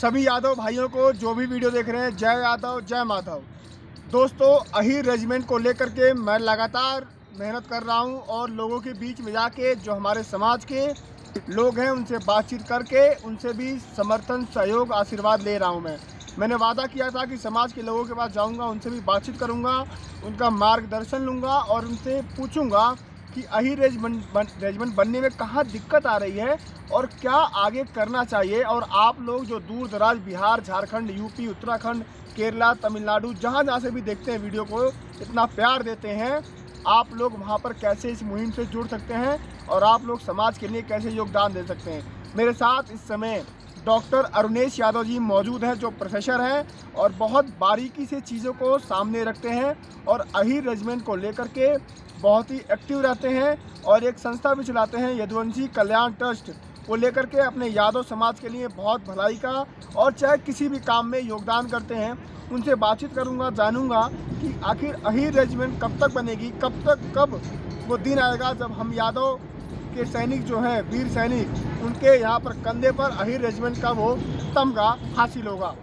सभी यादव भाइयों को जो भी वीडियो देख रहे हैं, जय यादव जय माधव। दोस्तों, अहीर रेजिमेंट को लेकर के मैं लगातार मेहनत कर रहा हूं और लोगों के बीच में जाके जो हमारे समाज के लोग हैं उनसे बातचीत करके उनसे भी समर्थन, सहयोग, आशीर्वाद ले रहा हूं। मैंने वादा किया था कि समाज के लोगों के पास जाऊंगा, उनसे भी बातचीत करूंगा, उनका मार्गदर्शन लूंगा और उनसे पूछूंगा कि अहीर रेजिमेंट बनने में कहाँ दिक्कत आ रही है और क्या आगे करना चाहिए। और आप लोग जो दूर दराज बिहार, झारखंड, यूपी, उत्तराखंड, केरला, तमिलनाडु, जहाँ से भी देखते हैं वीडियो को, इतना प्यार देते हैं, आप लोग वहाँ पर कैसे इस मुहिम से जुड़ सकते हैं और आप लोग समाज के लिए कैसे योगदान दे सकते हैं। मेरे साथ इस समय डॉक्टर अरुणेश यादव जी मौजूद हैं, जो प्रोफेसर हैं और बहुत बारीकी से चीज़ों को सामने रखते हैं और अहीर रेजिमेंट को लेकर के बहुत ही एक्टिव रहते हैं और एक संस्था भी चलाते हैं, यदुवंशी कल्याण ट्रस्ट, को लेकर के अपने यादव समाज के लिए बहुत भलाई का और चाहे किसी भी काम में योगदान करते हैं। उनसे बातचीत करूंगा, जानूंगा कि आखिर अहीर रेजिमेंट कब तक बनेगी, कब वो दिन आएगा जब हम यादव के सैनिक जो हैं, वीर सैनिक, उनके यहाँ पर कंधे पर अहीर रेजिमेंट का वो तमगा हासिल होगा।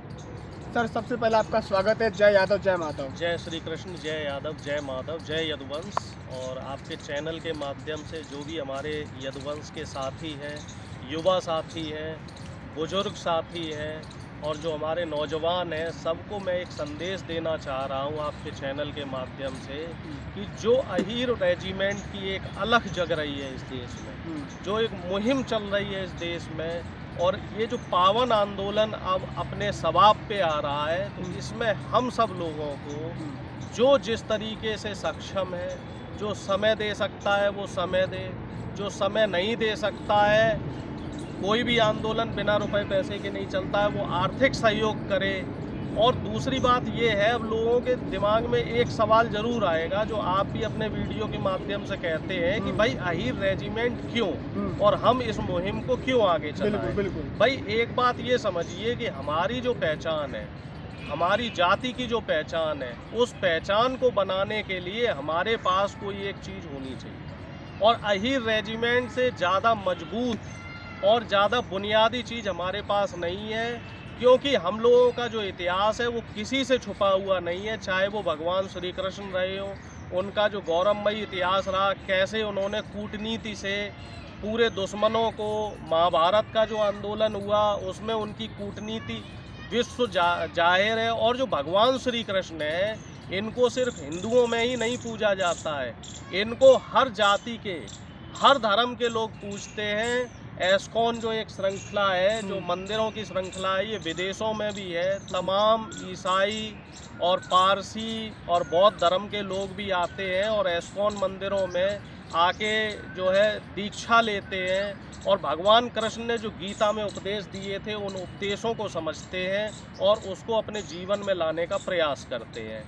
सर, सबसे पहले आपका स्वागत है। जय यादव जय माधव। जय श्री कृष्ण, जय यादव जय माधव, जय यदुवंश। और आपके चैनल के माध्यम से जो भी हमारे यदुवंश के साथी हैं, युवा साथी हैं, बुजुर्ग साथी हैं और जो हमारे नौजवान हैं, सबको मैं एक संदेश देना चाह रहा हूं आपके चैनल के माध्यम से कि जो अहीर रेजिमेंट की एक अलख जग रही है इस देश में, जो एक मुहिम चल रही है इस देश में और ये जो पावन आंदोलन अब अपने सवाब पे आ रहा है, तो इसमें हम सब लोगों को जो जिस तरीके से सक्षम है, जो समय दे सकता है वो समय दे, जो समय नहीं दे सकता है, कोई भी आंदोलन बिना रुपए पैसे के नहीं चलता है, वो आर्थिक सहयोग करे। और दूसरी बात ये है, अब लोगों के दिमाग में एक सवाल ज़रूर आएगा, जो आप भी अपने वीडियो के माध्यम से कहते हैं कि भाई अहीर रेजिमेंट क्यों और हम इस मुहिम को क्यों आगे चलाएं। बिल्कुल। भाई एक बात ये समझिए कि हमारी जो पहचान है, हमारी जाति की जो पहचान है, उस पहचान को बनाने के लिए हमारे पास कोई एक चीज़ होनी चाहिए और अहीर रेजिमेंट से ज़्यादा मजबूत और ज़्यादा बुनियादी चीज़ हमारे पास नहीं है, क्योंकि हम लोगों का जो इतिहास है वो किसी से छुपा हुआ नहीं है। चाहे वो भगवान श्री कृष्ण रहे हो, उनका जो गौरवमयी इतिहास रहा, कैसे उन्होंने कूटनीति से पूरे दुश्मनों को, महाभारत का जो आंदोलन हुआ उसमें उनकी कूटनीति विश्व जाहिर है। और जो भगवान श्री कृष्ण है, इनको सिर्फ हिंदुओं में ही नहीं पूजा जाता है, इनको हर जाति के, हर धर्म के लोग पूजते हैं। एस्कॉन जो एक श्रृंखला है, जो मंदिरों की श्रृंखला है, ये विदेशों में भी है। तमाम ईसाई और पारसी और बौद्ध धर्म के लोग भी आते हैं और एस्कॉन मंदिरों में आके जो है दीक्षा लेते हैं और भगवान कृष्ण ने जो गीता में उपदेश दिए थे उन उपदेशों को समझते हैं और उसको अपने जीवन में लाने का प्रयास करते हैं।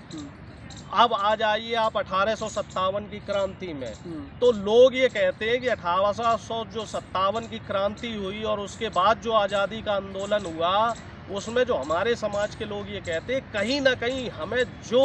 अब आ जाइए आप 1857 की क्रांति में, तो लोग ये कहते हैं कि 1857 की क्रांति हुई और उसके बाद जो आज़ादी का आंदोलन हुआ, उसमें जो हमारे समाज के लोग ये कहते हैं कहीं ना कहीं हमें जो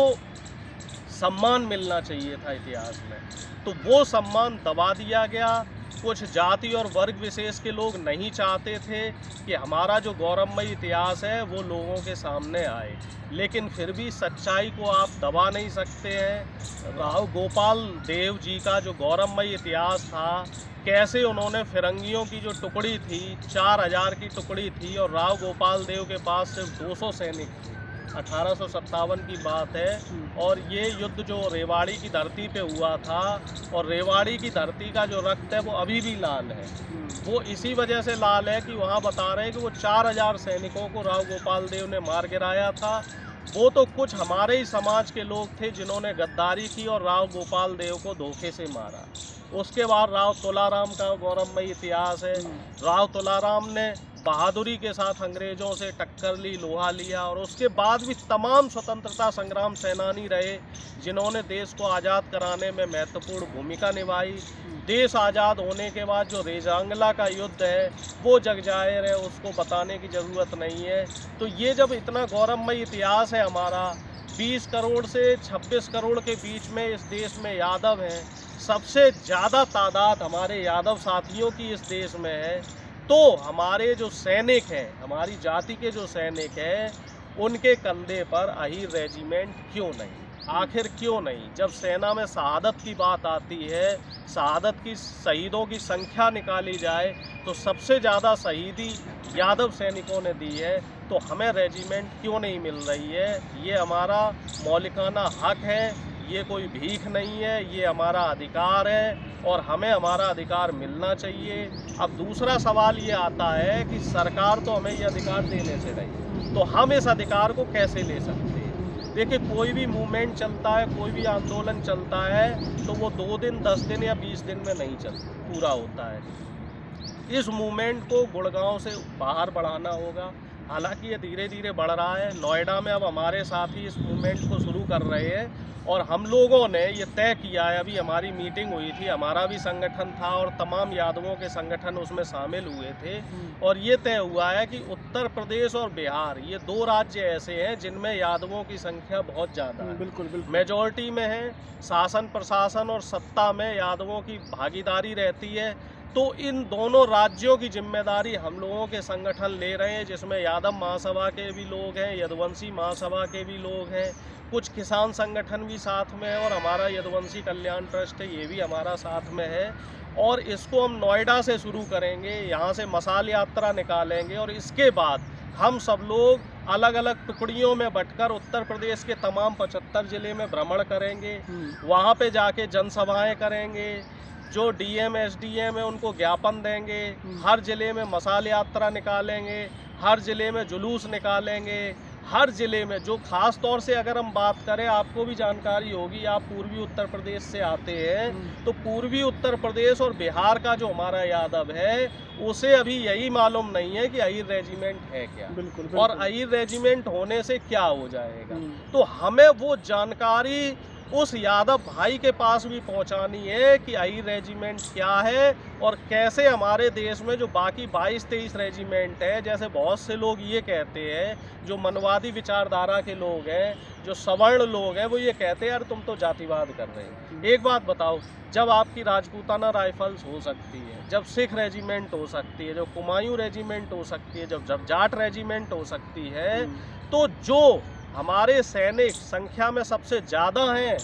सम्मान मिलना चाहिए था इतिहास में, तो वो सम्मान दबा दिया गया। कुछ जाति और वर्ग विशेष के लोग नहीं चाहते थे कि हमारा जो गौरवमयी इतिहास है वो लोगों के सामने आए, लेकिन फिर भी सच्चाई को आप दबा नहीं सकते हैं। राव गोपाल देव जी का जो गौरवमयी इतिहास था, कैसे उन्होंने फिरंगियों की जो टुकड़ी थी, 4000 की टुकड़ी थी और राव गोपाल देव के पास सिर्फ 200 सैनिक थे। 1857 की बात है और ये युद्ध जो रेवाड़ी की धरती पे हुआ था, और रेवाड़ी की धरती का जो रक्त है वो अभी भी लाल है। वो इसी वजह से लाल है कि वहाँ बता रहे हैं कि वो 4000 सैनिकों को राव गोपाल देव ने मार गिराया था। वो तो कुछ हमारे ही समाज के लोग थे जिन्होंने गद्दारी की और राव गोपाल देव को धोखे से मारा। उसके बाद राव तुलाराम का गौरवमयी इतिहास है। राव तुलाराम ने बहादुरी के साथ अंग्रेज़ों से टक्कर ली, लोहा लिया और उसके बाद भी तमाम स्वतंत्रता संग्राम सेनानी रहे जिन्होंने देश को आज़ाद कराने में महत्वपूर्ण भूमिका निभाई। देश आज़ाद होने के बाद जो रेजांगला का युद्ध है वो जग जाहिर है, उसको बताने की ज़रूरत नहीं है। तो ये जब इतना गौरवमयी इतिहास है हमारा, 20 करोड़ से 26 करोड़ के बीच में इस देश में यादव हैं, सबसे ज़्यादा तादाद हमारे यादव साथियों की इस देश में है, तो हमारे जो सैनिक हैं, हमारी जाति के जो सैनिक हैं, उनके कंधे पर अहीर रेजिमेंट क्यों नहीं? आखिर क्यों नहीं? जब सेना में शहादत की बात आती है, शहादत की शहीदों की संख्या निकाली जाए तो सबसे ज़्यादा शहीदी यादव सैनिकों ने दी है, तो हमें रेजिमेंट क्यों नहीं मिल रही है? ये हमारा मौलिकाना हक है, ये कोई भीख नहीं है, ये हमारा अधिकार है और हमें हमारा अधिकार मिलना चाहिए। अब दूसरा सवाल ये आता है कि सरकार तो हमें ये अधिकार देने से रही, तो हम इस अधिकार को कैसे ले सकते हैं? देखिए, कोई भी मूवमेंट चलता है, कोई भी आंदोलन चलता है तो वो 2 दिन, 10 दिन या 20 दिन में नहीं पूरा होता है। इस मूवमेंट को गुड़गांव से बाहर बढ़ाना होगा। हालांकि ये धीरे धीरे बढ़ रहा है। नोएडा में अब हमारे साथी इस मूवमेंट को शुरू कर रहे हैं और हम लोगों ने ये तय किया है, अभी हमारी मीटिंग हुई थी, हमारा भी संगठन था और तमाम यादवों के संगठन उसमें शामिल हुए थे, और ये तय हुआ है कि उत्तर प्रदेश और बिहार, ये 2 राज्य ऐसे हैं जिनमें यादवों की संख्या बहुत ज़्यादा है, बिल्कुल बिल्कुल मेजॉरिटी में है। शासन प्रशासन और सत्ता में यादवों की भागीदारी रहती है, तो इन दोनों राज्यों की जिम्मेदारी हम लोगों के संगठन ले रहे हैं, जिसमें यादव महासभा के भी लोग हैं, यदुवंशी महासभा के भी लोग हैं, कुछ किसान संगठन भी साथ में है और हमारा यदुवंशी कल्याण ट्रस्ट है, ये भी हमारा साथ में है। और इसको हम नोएडा से शुरू करेंगे, यहाँ से मशाल यात्रा निकालेंगे और इसके बाद हम सब लोग अलग अलग टुकड़ियों में बंटकर उत्तर प्रदेश के तमाम 75 ज़िले में भ्रमण करेंगे, वहाँ पे जाके जनसभाएं करेंगे, जो डीएम एसडीएम है उनको ज्ञापन देंगे, हर ज़िले में मशाल यात्रा निकालेंगे, हर ज़िले में जुलूस निकालेंगे, हर ज़िले में जो ख़ास तौर से अगर हम बात करें, आपको भी जानकारी होगी, आप पूर्वी उत्तर प्रदेश से आते हैं, तो पूर्वी उत्तर प्रदेश और बिहार का जो हमारा यादव है उसे अभी यही मालूम नहीं है कि अहीर रेजिमेंट है क्या, बिल्कुल, और अहीर रेजिमेंट होने से क्या हो जाएगा। तो हमें वो जानकारी उस यादव भाई के पास भी पहुंचानी है कि अहीर रेजिमेंट क्या है और कैसे हमारे देश में जो बाकी 22-23 रेजिमेंट है, जैसे बहुत से लोग ये कहते हैं, जो मनवादी विचारधारा के लोग हैं, जो सवर्ण लोग हैं, वो ये कहते हैं यार तुम तो जातिवाद कर रहे हो। एक बात बताओ, जब आपकी राजपूताना राइफल्स हो सकती है, जब सिख रेजिमेंट हो सकती है, जब कुमायूं रेजिमेंट हो सकती है, जब जाट रेजिमेंट हो सकती है, तो जो हमारे सैनिक संख्या में सबसे ज़्यादा हैं,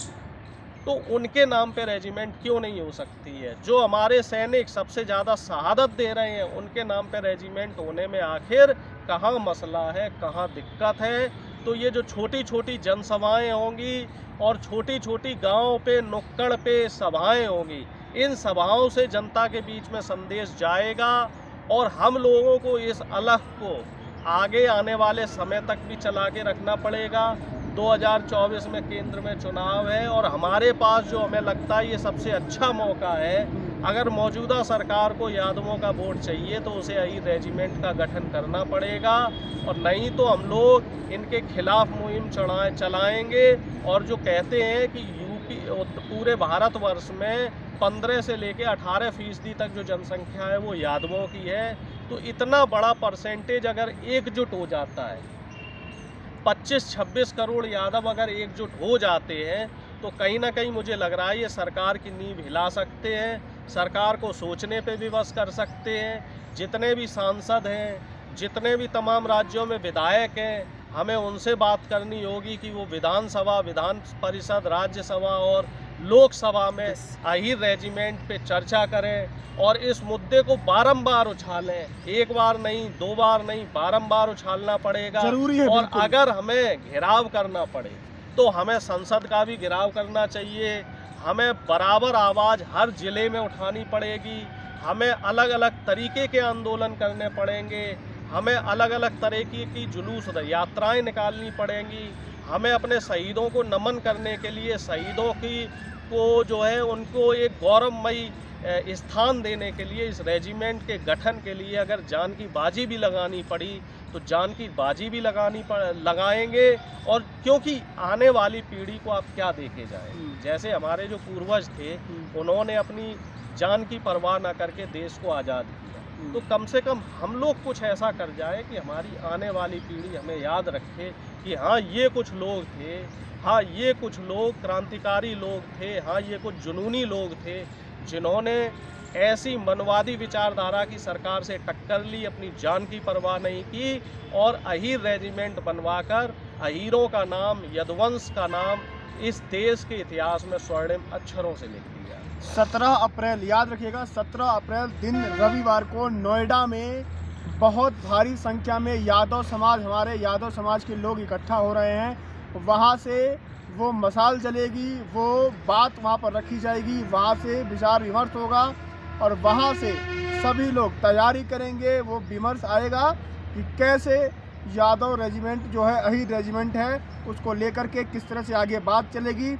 तो उनके नाम पे रेजिमेंट क्यों नहीं हो सकती है? जो हमारे सैनिक सबसे ज़्यादा शहादत दे रहे हैं, उनके नाम पे रेजिमेंट होने में आखिर कहाँ मसला है, कहाँ दिक्कत है? तो ये जो छोटी छोटी जनसभाएं होंगी और छोटी छोटी गाँव पे नुक्कड़ पे सभाएं होंगी, इन सभाओं से जनता के बीच में संदेश जाएगा और हम लोगों को इस अलख को आगे आने वाले समय तक भी चला के रखना पड़ेगा। 2024 में केंद्र में चुनाव है और हमारे पास जो हमें लगता है ये सबसे अच्छा मौका है, अगर मौजूदा सरकार को यादवों का वोट चाहिए तो उसे अहीर रेजिमेंट का गठन करना पड़ेगा, और नहीं तो हम लोग इनके खिलाफ मुहिम चलाएंगे। और जो कहते हैं कि यूपी पूरे भारतवर्ष में 15 से लेके 18% तक जो जनसंख्या है वो यादवों की है, तो इतना बड़ा परसेंटेज अगर एकजुट हो जाता है, 25-26 करोड़ यादव अगर एकजुट हो जाते हैं, तो कहीं ना कहीं मुझे लग रहा है ये सरकार की नींव हिला सकते हैं, सरकार को सोचने पे विवश कर सकते हैं। जितने भी सांसद हैं, जितने भी तमाम राज्यों में विधायक हैं, हमें उनसे बात करनी होगी कि वो विधानसभा, विधान परिषद, राज्यसभा और लोकसभा में अहीर रेजिमेंट पे चर्चा करें और इस मुद्दे को बारंबार उछालें। एक बार नहीं, 2 बार नहीं, बारंबार उछालना पड़ेगा। जरूरी है। और अगर हमें घेराव करना पड़े तो हमें संसद का भी घेराव करना चाहिए, हमें बराबर आवाज़ हर ज़िले में उठानी पड़ेगी, हमें अलग अलग तरीके के आंदोलन करने पड़ेंगे, हमें अलग अलग तरीके की जुलूस यात्राएं निकालनी पड़ेंगी, हमें अपने शहीदों को नमन करने के लिए, शहीदों को जो है उनको एक गौरवमयी स्थान देने के लिए, इस रेजिमेंट के गठन के लिए अगर जान की बाजी भी लगानी पड़ी तो जान की बाजी भी लगाएंगे। और क्योंकि आने वाली पीढ़ी को आप क्या देखे जाए, जैसे हमारे जो पूर्वज थे उन्होंने अपनी जान की परवाह न करके देश को आज़ाद किया, तो कम से कम हम लोग कुछ ऐसा कर जाए कि हमारी आने वाली पीढ़ी हमें याद रखे कि हाँ ये कुछ लोग थे, हाँ ये कुछ लोग क्रांतिकारी लोग थे, हाँ ये कुछ जुनूनी लोग थे जिन्होंने ऐसी मनवादी विचारधारा की सरकार से टक्कर ली, अपनी जान की परवाह नहीं की और अहीर रेजिमेंट बनवाकर अहीरों का नाम, यदुवंश का नाम इस देश के इतिहास में स्वर्णिम अक्षरों से लिख दिया। 17 अप्रैल याद रखिएगा, 17 अप्रैल दिन रविवार को नोएडा में बहुत भारी संख्या में यादव समाज, हमारे यादव समाज के लोग इकट्ठा हो रहे हैं। वहाँ से वो मशाल जलेगी, वो बात वहाँ पर रखी जाएगी, वहाँ से विचार विमर्श होगा और वहाँ से सभी लोग तैयारी करेंगे। वो विमर्श आएगा कि कैसे यादव रेजिमेंट जो है, अहीर रेजिमेंट है, उसको लेकर के किस तरह से आगे बात चलेगी।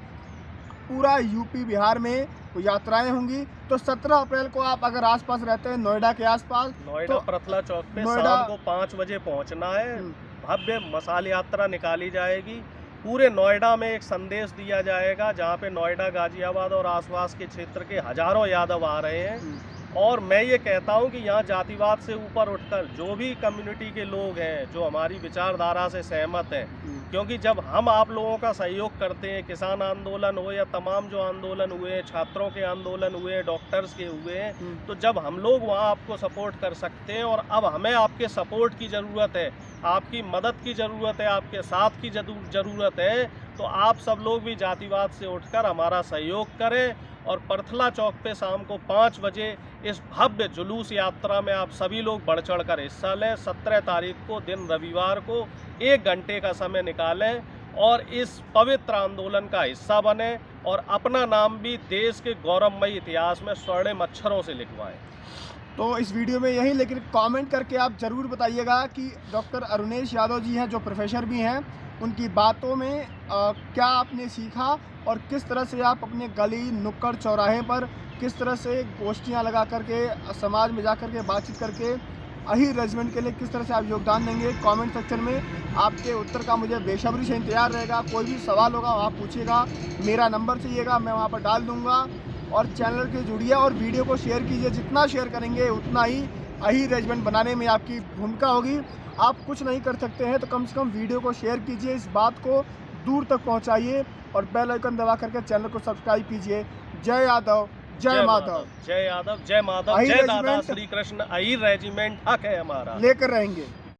पूरा यूपी बिहार में वो यात्राएं होंगी। तो 17 अप्रैल को आप अगर आसपास रहते हैं, नोएडा के आसपास, नोएडा तो प्रथला चौक पे नोएडा शाम को 5 बजे पहुंचना है। भव्य मशाल यात्रा निकाली जाएगी। पूरे नोएडा में एक संदेश दिया जाएगा, जहां पे नोएडा, गाजियाबाद और आसपास के क्षेत्र के हजारों यादव आ रहे हैं। और मैं ये कहता हूं कि यहाँ जातिवाद से ऊपर उठकर जो भी कम्युनिटी के लोग हैं, जो हमारी विचारधारा से सहमत हैं, क्योंकि जब हम आप लोगों का सहयोग करते हैं, किसान आंदोलन हो या तमाम जो आंदोलन हुए हैं, छात्रों के आंदोलन हुए, डॉक्टर्स के हुए हैं, तो जब हम लोग वहाँ आपको सपोर्ट कर सकते हैं और अब हमें आपके सपोर्ट की ज़रूरत है, आपकी मदद की ज़रूरत है, आपके साथ की ज़रूरत है, तो आप सब लोग भी जातिवाद से उठकर हमारा सहयोग करें और प्रथला चौक पे शाम को 5 बजे इस भव्य जुलूस यात्रा में आप सभी लोग बढ़ चढ़ कर हिस्सा लें। 17 तारीख को दिन रविवार को 1 घंटे का समय निकालें और इस पवित्र आंदोलन का हिस्सा बने और अपना नाम भी देश के गौरवमयी इतिहास में स्वर्णिम अक्षरों से लिखवाएं। तो इस वीडियो में यही, लेकिन कमेंट करके आप ज़रूर बताइएगा कि डॉक्टर अरुणेश यादव जी हैं, जो प्रोफेसर भी हैं, उनकी बातों में क्या आपने सीखा और किस तरह से आप अपने गली, नुक्कड़, चौराहे पर किस तरह से गोष्ठियाँ लगा करके, समाज में जा कर के बातचीत करके अहीर रेजिमेंट के लिए किस तरह से आप योगदान देंगे। कमेंट सेक्शन में आपके उत्तर का मुझे बेसब्री से इंतजार रहेगा। कोई भी सवाल होगा आप पूछिएगा, मेरा नंबर चाहिएगा, मैं वहाँ पर डाल दूँगा। और चैनल के जुड़िए और वीडियो को शेयर कीजिए। जितना शेयर करेंगे उतना ही अहीर रेजिमेंट बनाने में आपकी भूमिका होगी। आप कुछ नहीं कर सकते हैं तो कम से कम वीडियो को शेयर कीजिए, इस बात को दूर तक पहुंचाइए और बेल आइकन दबा करके चैनल को सब्सक्राइब कीजिए। जय यादव, जय माधव। जय यादव, जय माधव, जय दादा श्री कृष्ण। अहीर रेजिमेंट हक है हमारा, लेकर रहेंगे।